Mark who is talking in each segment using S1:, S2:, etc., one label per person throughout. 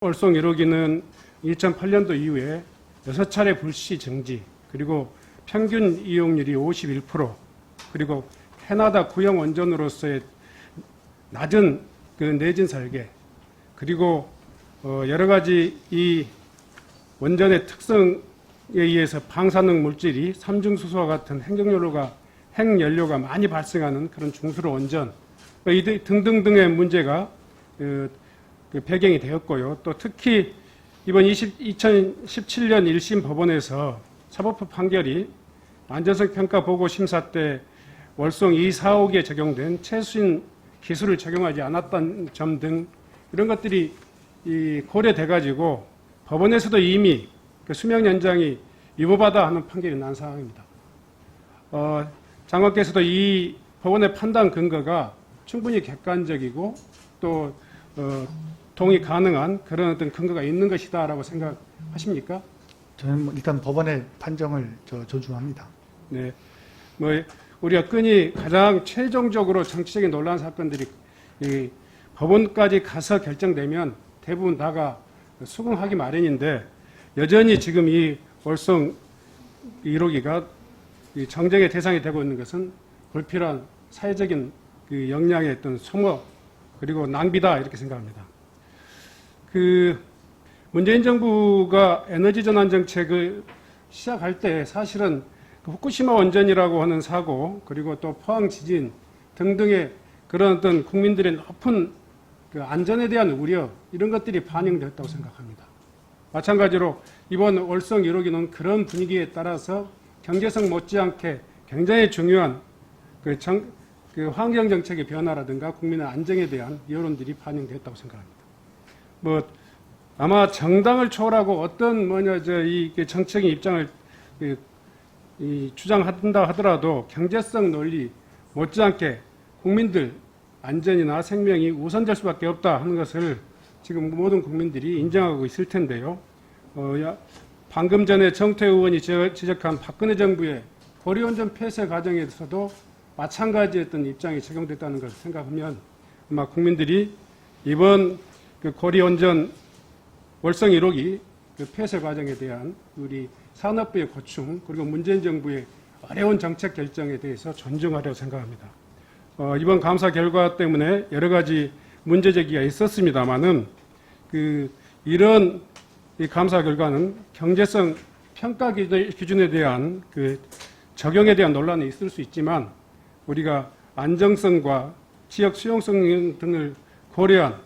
S1: 월송 1호기는 2008년도 이후에 6차례 불시 정지, 그리고 평균 이용률이 51%, 그리고 캐나다 구형 원전으로서의 낮은 그 내진 설계, 그리고 여러 가지 이 원전의 특성에 의해서 방사능 물질이 삼중수소와 같은 핵연료가 많이 발생하는 그런 중수로 원전, 이 등등등의 문제가 그 배경이 되었고요. 또 특히 이번 2017년 1심 법원에서 사법부 판결이 안전성 평가 보고 심사 때 월송 2, 4호기에 적용된 최신 기술을 적용하지 않았던 점 등 이런 것들이 고려돼 가지고 법원에서도 이미 그 수명 연장이 위법하다 하는 판결이 난 상황입니다. 장관께서도 이 법원의 판단 근거가 충분히 객관적이고 또 동의 가능한 그런 어떤 근거가 있는 것이다라고 생각하십니까?
S2: 저는 일단 법원의 판정을 존중합니다.
S1: 네, 우리가 끈이 가장 최종적으로 정치적인 논란 사건들이 이 법원까지 가서 결정되면 대부분 다가 수긍하기 마련인데, 여전히 지금 이 월성 1호기가 정쟁의 대상이 되고 있는 것은 불필요한 사회적인 그 역량의 어떤 소모 그리고 낭비다, 이렇게 생각합니다. 문재인 정부가 에너지 전환 정책을 시작할 때 사실은 후쿠시마 원전이라고 하는 사고, 그리고 또 포항 지진 등등의 그런 어떤 국민들의 높은 그 안전에 대한 우려, 이런 것들이 반영됐다고 생각합니다. 마찬가지로 이번 월성 1호기는 그런 분위기에 따라서 경제성 못지않게 굉장히 중요한 그 환경 정책의 변화라든가 국민의 안정에 대한 여론들이 반영됐다고 생각합니다. 아마 정당을 초월하고 어떤 이 정책의 입장을 주장한다 하더라도 경제성 논리 못지않게 국민들 안전이나 생명이 우선될 수밖에 없다 하는 것을 지금 모든 국민들이 인정하고 있을 텐데요. 방금 전에 정태 의원이 지적한 박근혜 정부의 고리원전 폐쇄 과정에서도 마찬가지였던 입장이 적용됐다는 것을 생각하면 아마 국민들이 이번 그 고리원전 월성 1호기 그 폐쇄 과정에 대한 우리 산업부의 고충, 그리고 문재인 정부의 어려운 정책 결정에 대해서 존중하려고 생각합니다. 이번 감사 결과 때문에 여러 가지 문제 제기가 있었습니다만은 이런 이 감사 결과는 경제성 평가 기준에 대한 그 적용에 대한 논란이 있을 수 있지만, 우리가 안정성과 지역 수용성 등을 고려한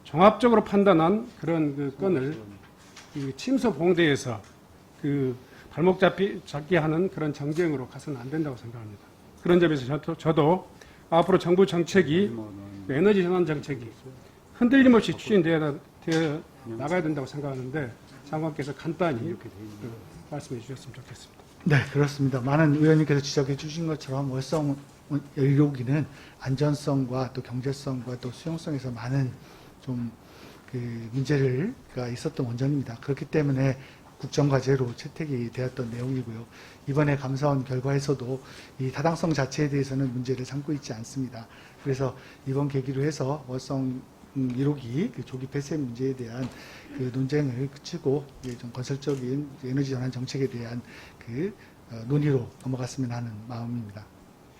S1: 종합적으로 판단한 그런 건을 침수 봉대에서 발목 잡기 하는 그런 정쟁으로 가서는 안 된다고 생각합니다. 그런 점에서 저도 앞으로 정부 정책이 에너지 전환 정책이 흔들림 없이 추진되어 나가야 된다고 생각하는데, 장관께서 간단히 말씀해 주셨으면 좋겠습니다.
S2: 네, 그렇습니다. 많은 의원님께서 지적해 주신 것처럼 월성 1호기는 안전성과 또 경제성과 또 수용성에서 많은 문제가 있었던 원전입니다. 그렇기 때문에 국정과제로 채택이 되었던 내용이고요. 이번에 감사원 결과에서도 이 타당성 자체에 대해서는 문제를 삼고 있지 않습니다. 그래서 이번 계기로 해서 월성 1호기 조기 폐쇄 문제에 대한 논쟁을 그치고 좀 건설적인 에너지 전환 정책에 대한 논의로 넘어갔으면 하는 마음입니다.